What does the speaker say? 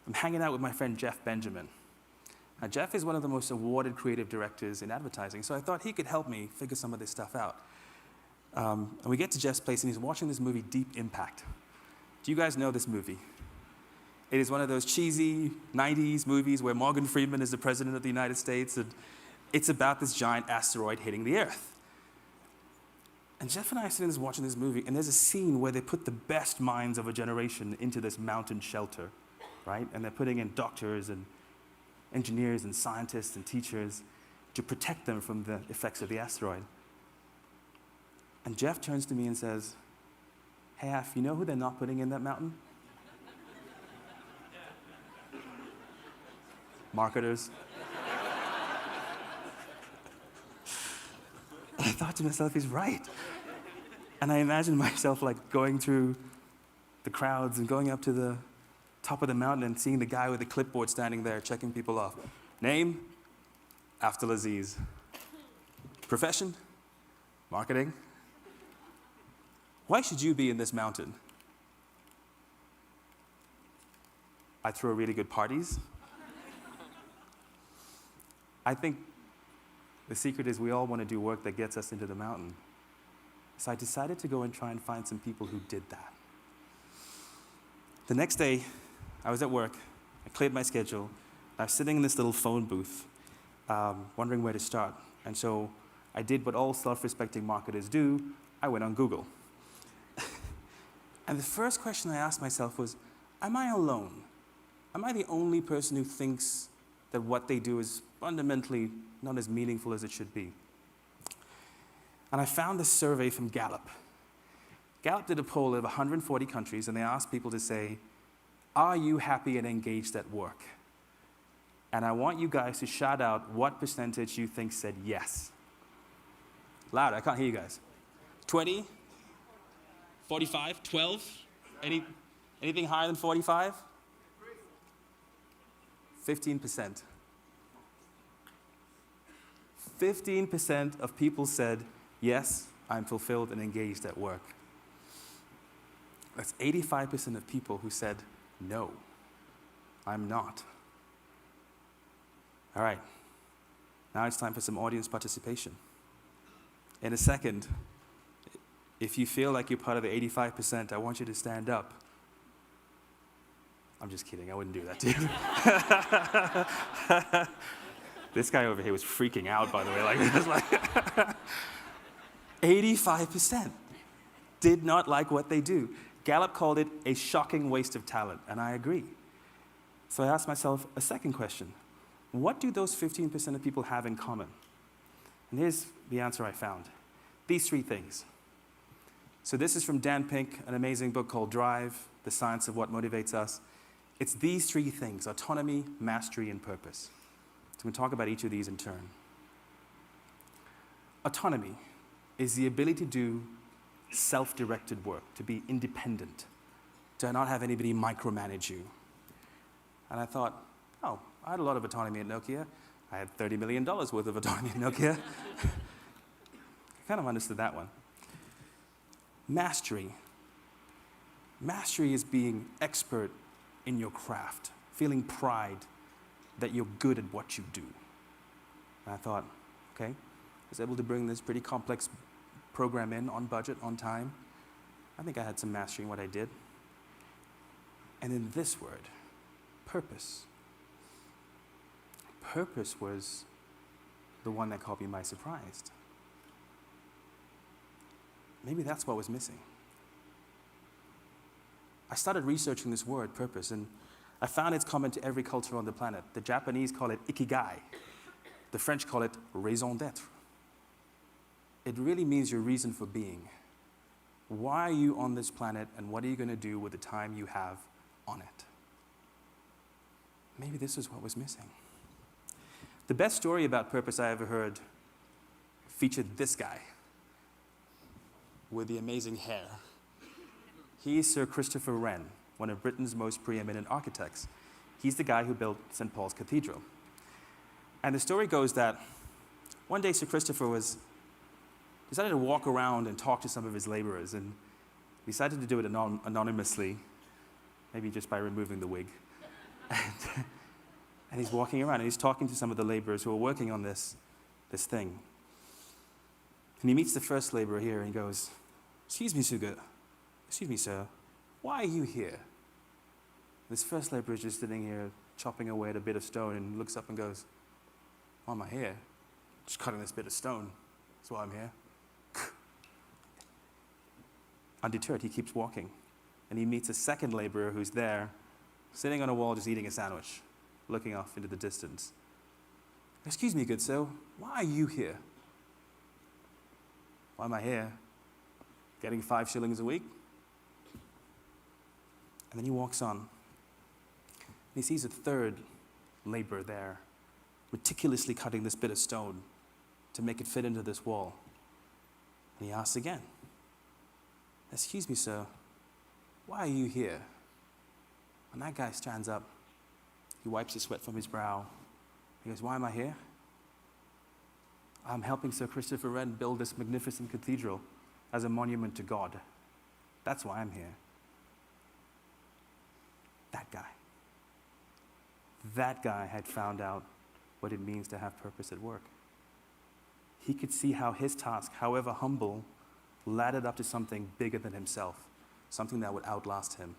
I'm hanging out with my friend Jeff Benjamin. Now, Jeff is one of the most awarded creative directors in advertising, so I thought he could help me figure some of this stuff out. And we get to Jeff's place, and he's watching this movie, Deep Impact. Do you guys know this movie? It is one of those cheesy 90s movies where Morgan Freeman is the president of the United States, and it's about this giant asteroid hitting the Earth. And Jeff and I are sitting there watching this movie, and there's a scene where they put the best minds of a generation into this mountain shelter, right? And they're putting in doctors and engineers and scientists and teachers to protect them from the effects of the asteroid. And Jeff turns to me and says, "Hey, Af, you know who they're not putting in that mountain?" Marketers. And I thought to myself, he's right. And I imagined myself like going through the crowds and going up to the top of the mountain and seeing the guy with the clipboard standing there checking people off. Name? Afdhel Aziz. Profession? Marketing. Why should you be in this mountain? I throw really good parties. I think the secret is we all want to do work that gets us into the mountain. So I decided to go and try and find some people who did that. The next day, I was at work. I cleared my schedule. I was sitting in this little phone booth, wondering where to start. And so I did what all self-respecting marketers do. I went on Google. And the first question I asked myself was, am I alone? Am I the only person who thinks that what they do is fundamentally not as meaningful as it should be? And I found this survey from Gallup. Gallup did a poll of 140 countries, and they asked people to say, are you happy and engaged at work? And I want you guys to shout out what percentage you think said yes. Loud, I can't hear you guys. 20? 45? 12? Anything higher than 45? 15%. 15% of people said, yes, I'm fulfilled and engaged at work. That's 85% of people who said, no, I'm not. All right, now it's time for some audience participation. In a second, if you feel like you're part of the 85%, I want you to stand up. I'm just kidding, I wouldn't do that to you. This guy over here was freaking out, by the way. Like, it was like 85% did not like what they do. Gallup called it a shocking waste of talent, and I agree. So I asked myself a second question. What do those 15% of people have in common? And here's the answer I found. These three things. So this is from Dan Pink, an amazing book called Drive, The Science of What Motivates Us. It's these three things: autonomy, mastery, and purpose. So we'll talk about each of these in turn. Autonomy is the ability to do self-directed work, to be independent, to not have anybody micromanage you. And I thought, oh, I had a lot of autonomy at Nokia. I had $30 million worth of autonomy at Nokia. I kind of understood that one. Mastery. Mastery is being expert in your craft, feeling pride that you're good at what you do. And I thought, okay, I was able to bring this pretty complex program in on budget, on time. I think I had some mastery in what I did. And then this word, purpose. Purpose was the one that caught me by surprise. Maybe that's what was missing. I started researching this word, purpose, and I found it's common to every culture on the planet. The Japanese call it ikigai. The French call it raison d'être. It really means your reason for being. Why are you on this planet, and what are you going to do with the time you have on it? Maybe this is what was missing. The best story about purpose I ever heard featured this guy with the amazing hair. He's Sir Christopher Wren, one of Britain's most preeminent architects. He's the guy who built St. Paul's Cathedral. And the story goes that one day Sir Christopher decided to walk around and talk to some of his laborers, and decided to do it anonymously, maybe just by removing the wig. And he's walking around, and he's talking to some of the laborers who are working on this thing. And he meets the first laborer here, and he goes, "Excuse me, Suga. Excuse me, sir. Why are you here?" This first laborer is just sitting here, chopping away at a bit of stone, and looks up and goes, "Why am I here? Just cutting this bit of stone. That's why I'm here." Undeterred, he keeps walking. And he meets a second laborer who's there, sitting on a wall just eating a sandwich, looking off into the distance. "Excuse me, good sir, why are you here?" "Why am I here? Getting 5 shillings a week?" And then he walks on. And he sees a third laborer there, meticulously cutting this bit of stone to make it fit into this wall. And he asks again, "Excuse me, sir, why are you here?" And that guy stands up. He wipes the sweat from his brow. He goes, "Why am I here? I'm helping Sir Christopher Wren build this magnificent cathedral as a monument to God. That's why I'm here." That guy had found out what it means to have purpose at work. He could see how his task, however humble, laddered up to something bigger than himself, something that would outlast him.